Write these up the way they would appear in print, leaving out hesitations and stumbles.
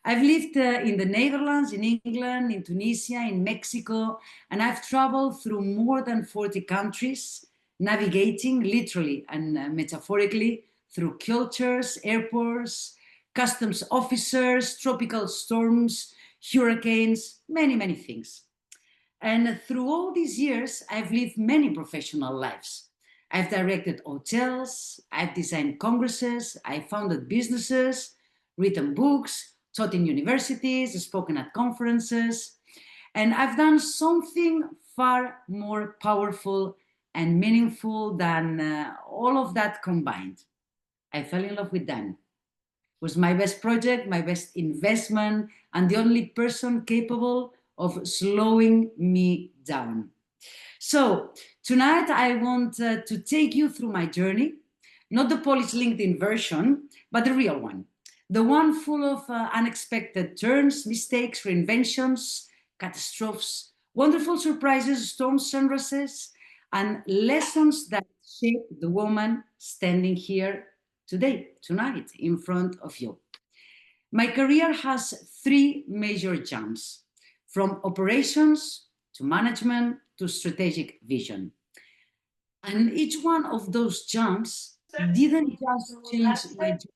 I've lived in the Netherlands, in England, in Tunisia, in Mexico, and I've traveled through more than 40 countries, navigating literally and metaphorically through cultures, airports, customs officers, tropical storms, hurricanes, many, many things. And through all these years, I've lived many professional lives. I've directed hotels, I've designed congresses, I've founded businesses, written books, taught in universities, spoken at conferences, and I've done something far more powerful and meaningful than all of that combined. I fell in love with Dan. It was my best project, my best investment, and the only person capable of slowing me down. So tonight I want to take you through my journey, not the polished LinkedIn version, but the real one. The one full of unexpected turns, mistakes, reinventions, catastrophes, wonderful surprises, storms, sunrises, and lessons that shape the woman standing here today, tonight, in front of you. My career has three major jumps, from operations to management to strategic vision. And each one of those jumps didn't just change my job,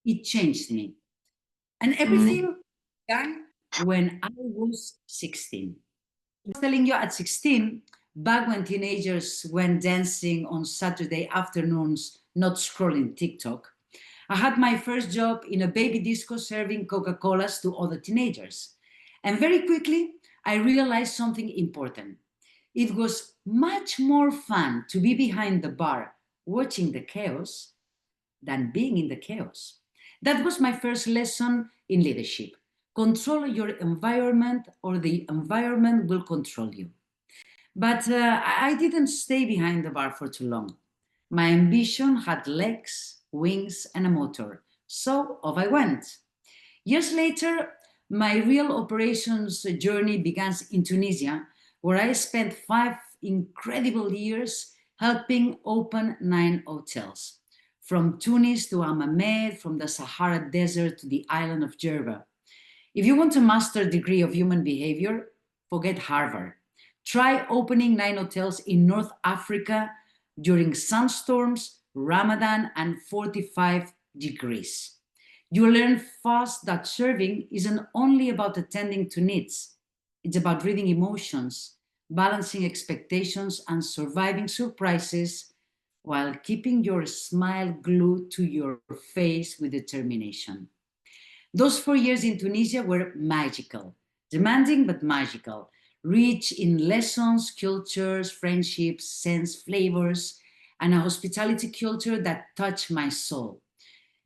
it changed me. And everything began when I was 16. I was telling you at 16, back when teenagers went dancing on Saturday afternoons, not scrolling TikTok, I had my first job in a baby disco serving Coca-Colas to other teenagers. And very quickly, I realized something important. It was much more fun to be behind the bar watching the chaos than being in the chaos. That was my first lesson in leadership. Control your environment or the environment will control you. But I didn't stay behind the bar for too long. My ambition had legs, wings, and a motor. So off I went. Years later, my real operations journey began in Tunisia, where I spent 5 incredible years helping open 9 hotels, from Túnez to Hammamet, from the Sahara Desert to the island of Jerba. If you want a master's degree of human behavior, forget Harvard. Try opening 9 hotels in North Africa during sunstorms, Ramadan, and 45 degrees. You learn fast that serving isn't only about attending to needs. It's about reading emotions, balancing expectations, and surviving surprises while keeping your smile glued to your face with determination. Those 4 years in Tunisia were magical, demanding but magical, rich in lessons, cultures, friendships, scents, flavors, and a hospitality culture that touched my soul.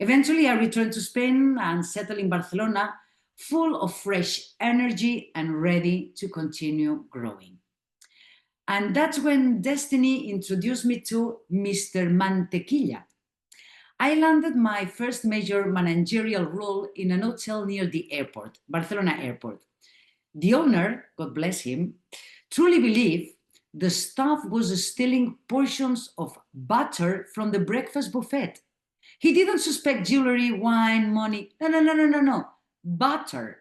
Eventually, I returned to Spain and settled in Barcelona, full of fresh energy and ready to continue growing. And that's when destiny introduced me to Mr. Mantequilla. I landed my first major managerial role in an hotel near the airport, Barcelona Airport. The owner, God bless him, truly believed the staff was stealing portions of butter from the breakfast buffet. He didn't suspect jewelry, wine, money. No. Butter.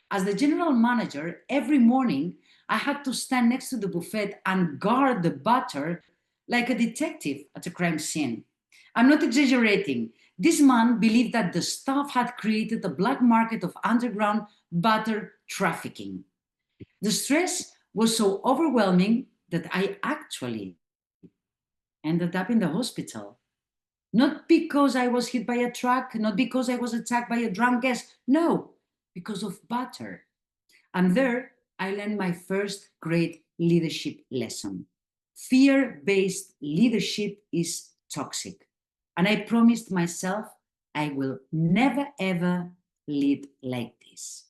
As the general manager, every morning I had to stand next to the buffet and guard the butter like a detective at a crime scene. I'm not exaggerating. This man believed that the staff had created a black market of underground butter trafficking. The stress was so overwhelming that I actually ended up in the hospital. Not because I was hit by a truck, not because I was attacked by a drunk guest, no, because of butter. And there I learned my first great leadership lesson. Fear-based leadership is toxic. And I promised myself I will never ever lead like this.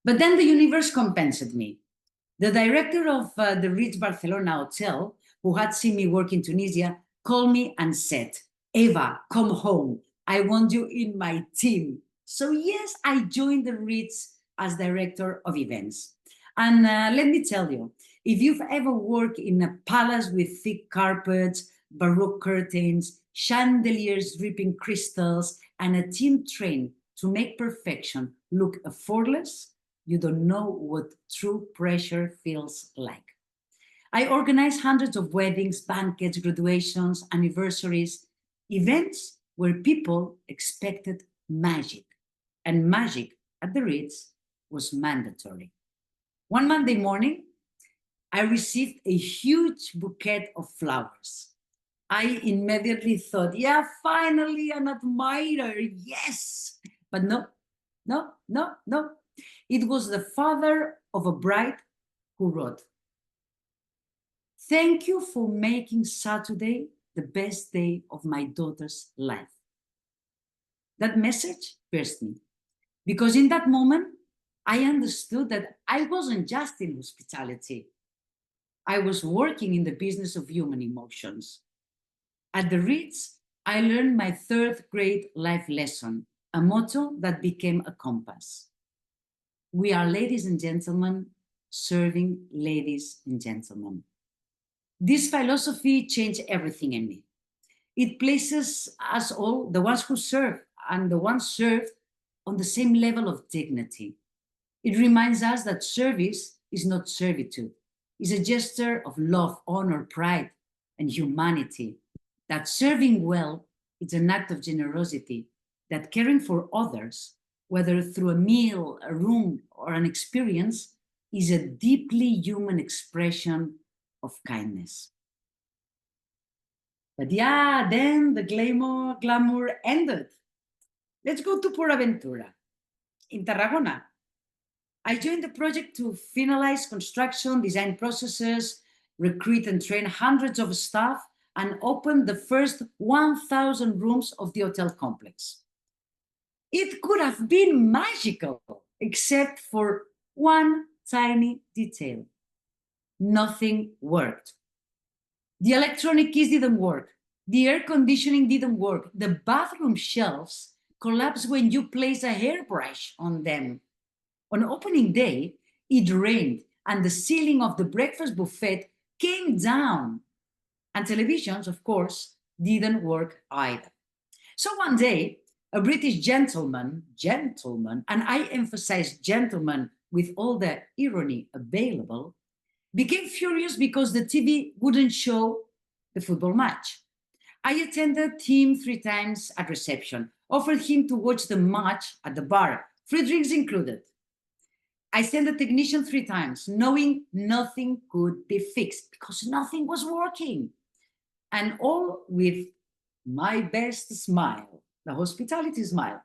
But then the universe compensated me. The director of the Ritz Barcelona Hotel, who had seen me work in Tunisia, called me and said, "Eva, come home. I want you in my team." So yes, I joined the Ritz as director of events. And let me tell you, if you've ever worked in a palace with thick carpets, Baroque curtains, chandeliers dripping crystals, and a team trained to make perfection look effortless, you don't know what true pressure feels like. I organized hundreds of weddings, banquets, graduations, anniversaries, events where people expected magic. And magic at the Ritz was mandatory. One Monday morning, I received a huge bouquet of flowers. I immediately thought, yeah, finally an admirer, yes. But no, no, no, no. It was the father of a bride who wrote, "Thank you for making Saturday the best day of my daughter's life." That message pierced me because in that moment, I understood that I wasn't just in hospitality. I was working in the business of human emotions. At the Ritz, I learned my third grade life lesson, a motto that became a compass. We are ladies and gentlemen, serving ladies and gentlemen. This philosophy changed everything in me. It places us all, the ones who serve and the ones served, on the same level of dignity. It reminds us that service is not servitude. It's a gesture of love, honor, pride, and humanity. That serving well is an act of generosity. That caring for others, whether through a meal, a room, or an experience, is a deeply human expression of kindness. But yeah, then the glamour ended. Let's go to Ventura in Tarragona. I joined the project to finalize construction, design processes, recruit and train hundreds of staff, and open the first 1,000 rooms of the hotel complex. It could have been magical, except for one tiny detail. Nothing worked. The electronic keys didn't work. The air conditioning didn't work. The bathroom shelves collapsed when you place a hairbrush on them. On opening day, it rained and the ceiling of the breakfast buffet came down. And televisions, of course, didn't work either. So one day, a British gentleman, and I emphasize gentleman with all the irony available, became furious because the TV wouldn't show the football match. I attended him 3 times at reception, offered him to watch the match at the bar, free drinks included. I sent the technician 3 times, knowing nothing could be fixed because nothing was working. And all with my best smile, the hospitality smile.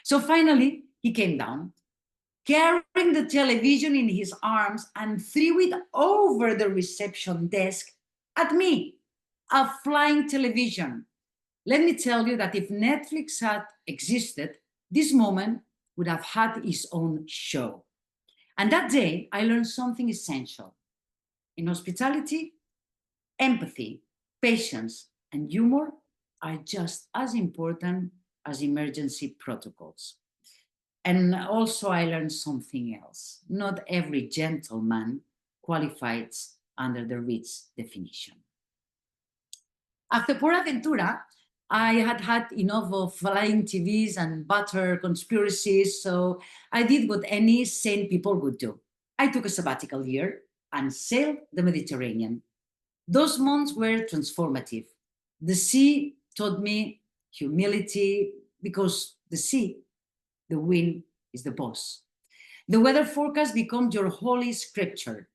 So finally, he came down, carrying the television in his arms and threw it over the reception desk at me, a flying television. Let me tell you that if Netflix had existed, this moment would have had its own show. And that day, I learned something essential. In hospitality, empathy, patience, and humor are just as important as emergency protocols. And also, I learned something else. Not every gentleman qualifies under the Ritz definition. After Ventura, I had had enough of flying TVs and butter conspiracies, so I did what any sane people would do. I took a sabbatical year and sailed the Mediterranean. Those months were transformative. The sea taught me humility because the wind is the boss. The weather forecast becomes your holy scripture.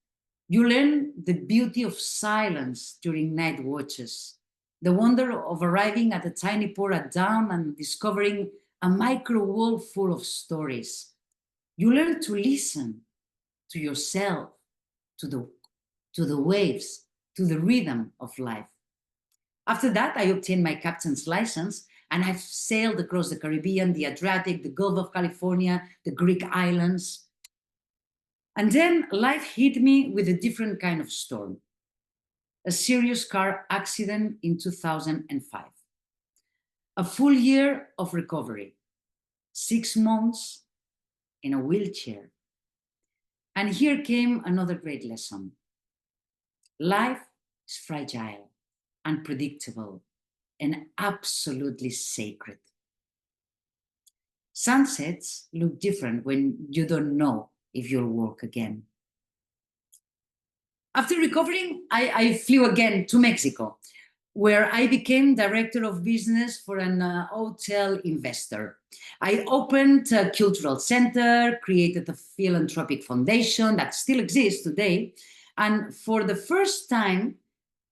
You learn the beauty of silence during night watches, the wonder of arriving at a tiny port at dawn and discovering a micro world full of stories. You learn to listen to yourself, to the waves, to the rhythm of life. After that, I obtained my captain's license and I've sailed across the Caribbean, the Adriatic, the Gulf of California, the Greek islands. And then life hit me with a different kind of storm. A serious car accident in 2005. A full year of recovery. 6 months in a wheelchair. And here came another great lesson. Life is fragile, unpredictable, and absolutely sacred. Sunsets look different when you don't know if you'll work again. After recovering, I flew again to Mexico, where I became director of business for an hotel investor. I opened a cultural center, created a philanthropic foundation that still exists today, and for the first time,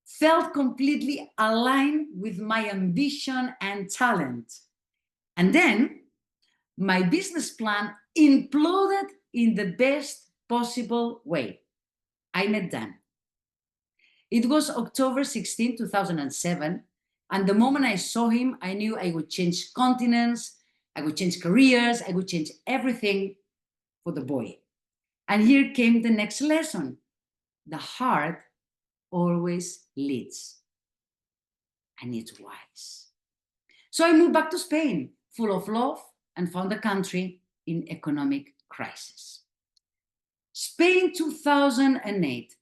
felt completely aligned with my ambition and talent. And then my business plan imploded in the best possible way. I met Dan. It was October 16, 2007, and the moment I saw him, I knew I would change continents, I would change careers, I would change everything for the boy. And here came the next lesson. The heart always leads, and it's wise. So I moved back to Spain, full of love, and found a country in economic crisis. Spain 2008,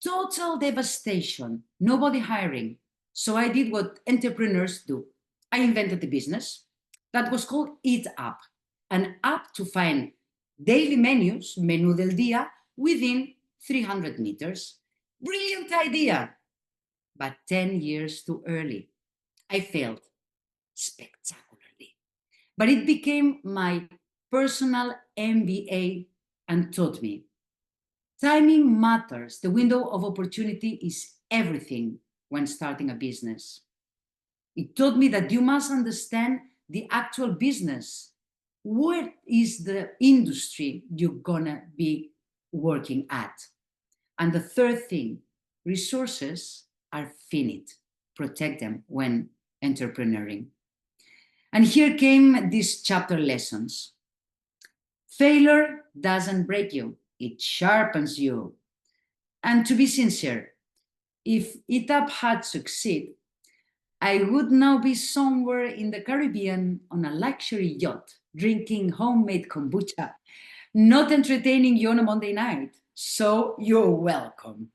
total devastation, nobody hiring. So I did what entrepreneurs do. I invented a business that was called Eat Up, an app to find daily menus, menú del día, within 300 meters. Brilliant idea, but 10 years too early. I failed spectacularly. But it became my personal MBA and taught me timing matters. The window of opportunity is everything when starting a business. It taught me that you must understand the actual business. What is the industry you're gonna be working at? And the third thing, resources are finite. Protect them when entrepreneuring. And here came these chapter lessons. Failure doesn't break you, it sharpens you. And to be sincere, if ETAP had succeeded, I would now be somewhere in the Caribbean on a luxury yacht, drinking homemade kombucha, not entertaining you on a Monday night. So you're welcome.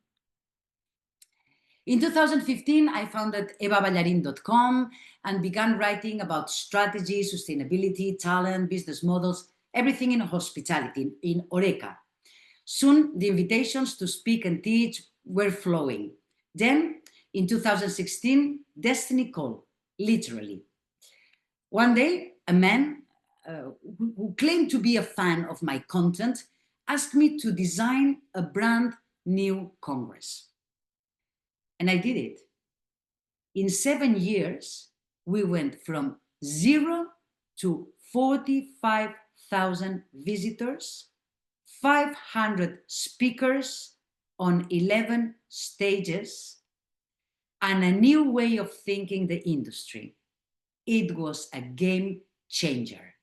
In 2015, I founded evaballarin.com and began writing about strategy, sustainability, talent, business models, everything in hospitality, in Oreca. Soon, the invitations to speak and teach were flowing. Then, in 2016, destiny called, literally. One day, a man who claimed to be a fan of my content asked me to design a brand new congress. And I did it. In 7 years, we went from 0 to 45,000 visitors, 500 speakers on 11 stages, and a new way of thinking the industry. It was a game changer.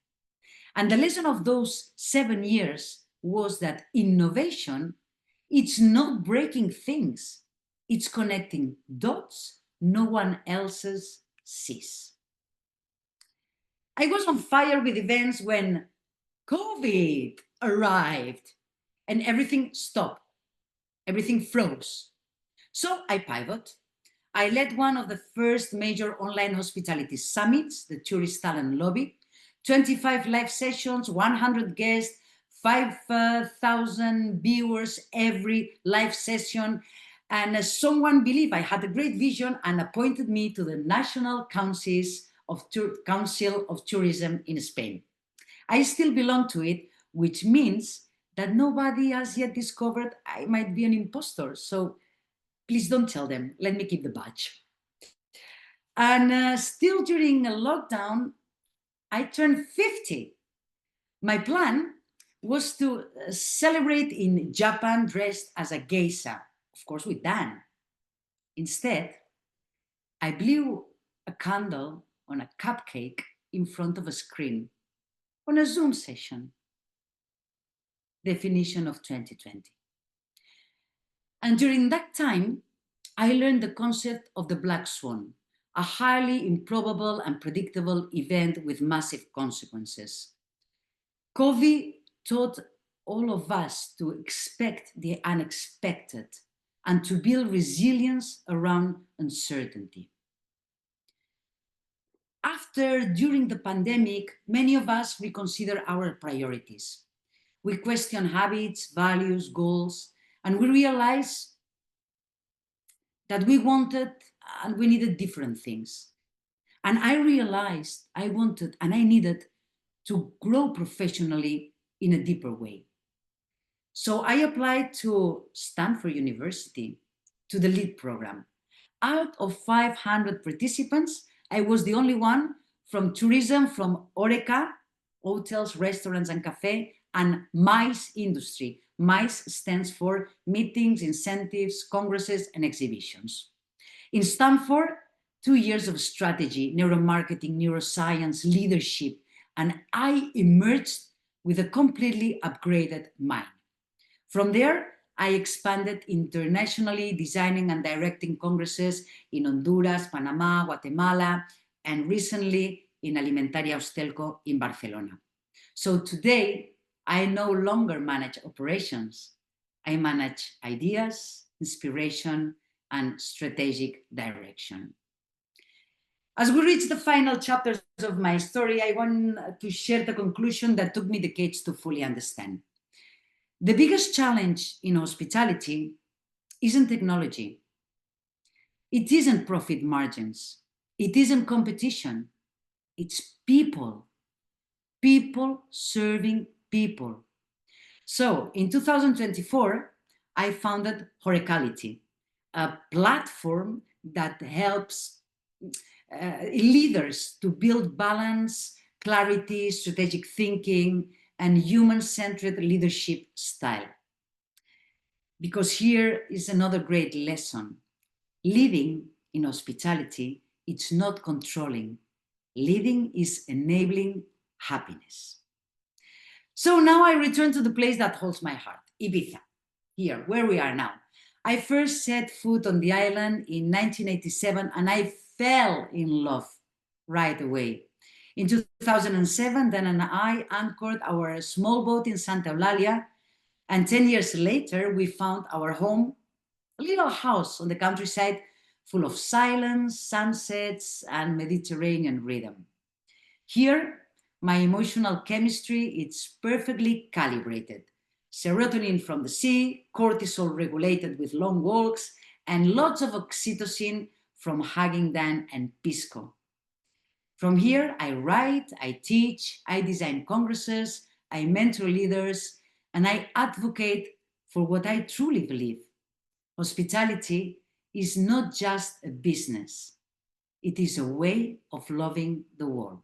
And the lesson of those 7 years was that innovation, it's not breaking things, it's connecting dots no one else's sees. I was on fire with events when COVID arrived and everything stopped, everything froze. So I pivoted. I led one of the first major online hospitality summits, the Tourist Talent Lobby, 25 live sessions, 100 guests, 5,000 viewers every live session. And someone believed I had a great vision and appointed me to the National Council of Tourism in Spain. I still belong to it, which means that nobody has yet discovered I might be an imposter. So please don't tell them. Let me keep the badge. And still during a lockdown, I turned 50. My plan was to celebrate in Japan dressed as a geisha, of course with Dan. Instead, I blew a candle on a cupcake in front of a screen on a Zoom session. Definition of 2020. And during that time, I learned the concept of the black swan, a highly improbable and predictable event with massive consequences. COVID taught all of us to expect the unexpected and to build resilience around uncertainty. During the pandemic, many of us reconsider our priorities. We question habits, values, goals, and we realize that we wanted and we needed different things. And I realized I wanted and I needed to grow professionally in a deeper way. So I applied to Stanford University, to the LEAD program. Out of 500 participants, I was the only one from tourism, from Oreca, hotels, restaurants, and cafe, and MICE industry. MICE stands for meetings, incentives, congresses, and exhibitions. In Stanford, 2 years of strategy, neuromarketing, neuroscience, leadership, and I emerged with a completely upgraded mind. From there, I expanded internationally, designing and directing congresses in Honduras, Panama, Guatemala, and recently in Alimentaria Hostelco in Barcelona. So today, I no longer manage operations. I manage ideas, inspiration, and strategic direction. As we reach the final chapters of my story, I want to share the conclusion that took me decades to fully understand. The biggest challenge in hospitality isn't technology. It isn't profit margins. It isn't competition. It's people. People serving people. So in 2024, I founded Horecality, a platform that helps leaders to build balance, clarity, strategic thinking, and human-centered leadership style. Because here is another great lesson. Leading in hospitality, it's not controlling. Leading is enabling happiness. So now I return to the place that holds my heart, Ibiza, here, where we are now. I first set foot on the island in 1987 and I fell in love right away. In 2007, Dan and I anchored our small boat in Santa Eulalia, and 10 years later, we found our home, a little house on the countryside full of silence, sunsets, and Mediterranean rhythm. Here, my emotional chemistry is perfectly calibrated. Serotonin from the sea, cortisol regulated with long walks, and lots of oxytocin from hugging Dan and Pisco. From here, I write, I teach, I design congresses, I mentor leaders, and I advocate for what I truly believe. Hospitality is not just a business. It is a way of loving the world.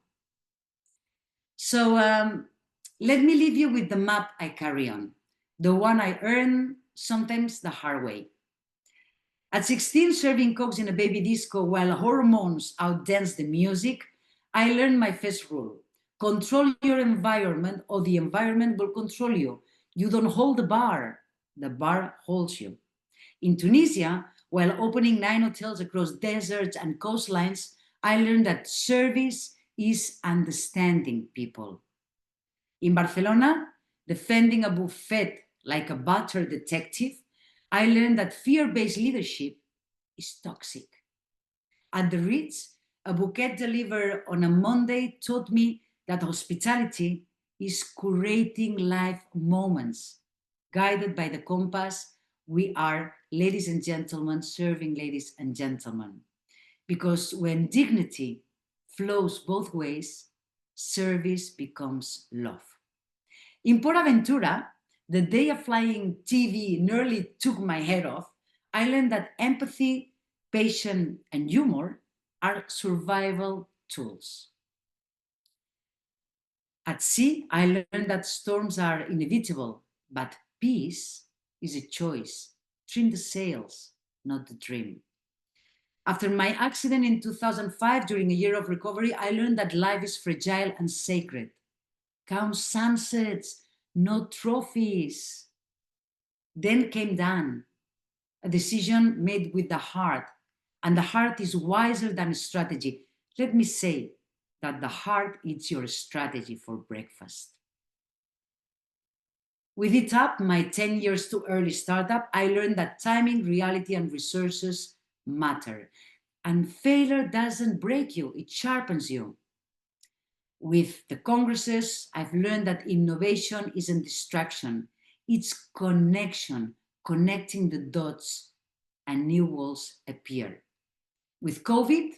So let me leave you with the map I carry on, the one I earn, sometimes the hard way. At 16, serving cokes in a baby disco while hormones outdance the music, I learned my first rule. Control your environment or the environment will control you. You don't hold the bar holds you. In Tunisia, while opening 9 hotels across deserts and coastlines, I learned that service is understanding people. In Barcelona, defending a buffet like a butter detective, I learned that fear-based leadership is toxic. At the Ritz, a bouquet delivered on a Monday taught me that hospitality is curating life moments. Guided by the compass, we are, ladies and gentlemen, serving ladies and gentlemen. Because when dignity flows both ways, service becomes love. In Port Aventura, the day a flying TV nearly took my head off, I learned that empathy, patience, and humor are survival tools. At sea, I learned that storms are inevitable, but peace is a choice. Trim the sails, not the dream. After my accident in 2005, during a year of recovery, I learned that life is fragile and sacred. Count sunsets, no trophies. Then came Dan, a decision made with the heart, and the heart is wiser than strategy. Let me say that the heart is your strategy for breakfast. With it up, my 10 years too early startup, I learned that timing, reality, and resources matter. And failure doesn't break you, it sharpens you. With the congresses, I've learned that innovation isn't distraction, it's connection, connecting the dots, and new walls appear. With COVID,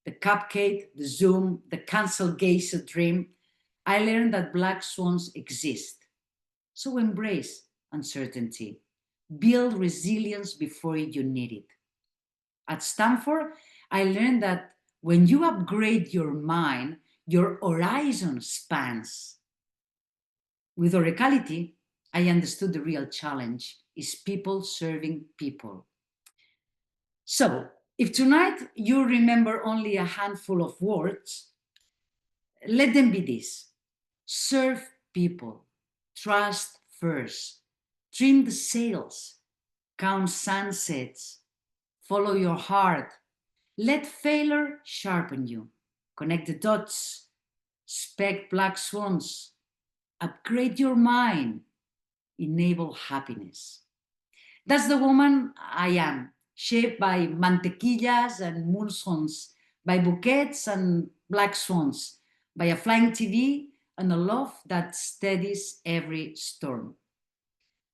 the cupcake, the Zoom, the cancel geisha dream, I learned that black swans exist. So embrace uncertainty. Build resilience before you need it. At Stanford, I learned that when you upgrade your mind, your horizon spans. With oracality, I understood the real challenge is people serving people. So, if tonight you remember only a handful of words, let them be this: serve people, trust first, trim the sails, count sunsets, follow your heart, let failure sharpen you, connect the dots, spec black swans, upgrade your mind, enable happiness. That's the woman I am, shaped by mantequillas and moonsons, by bouquets and black swans, by a flying TV and a love that steadies every storm.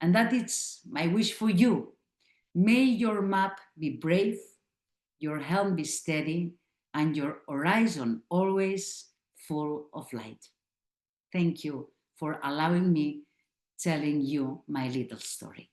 And that is my wish for you. May your map be brave, your helm be steady, and your horizon always full of light. Thank you for allowing me telling you my little story.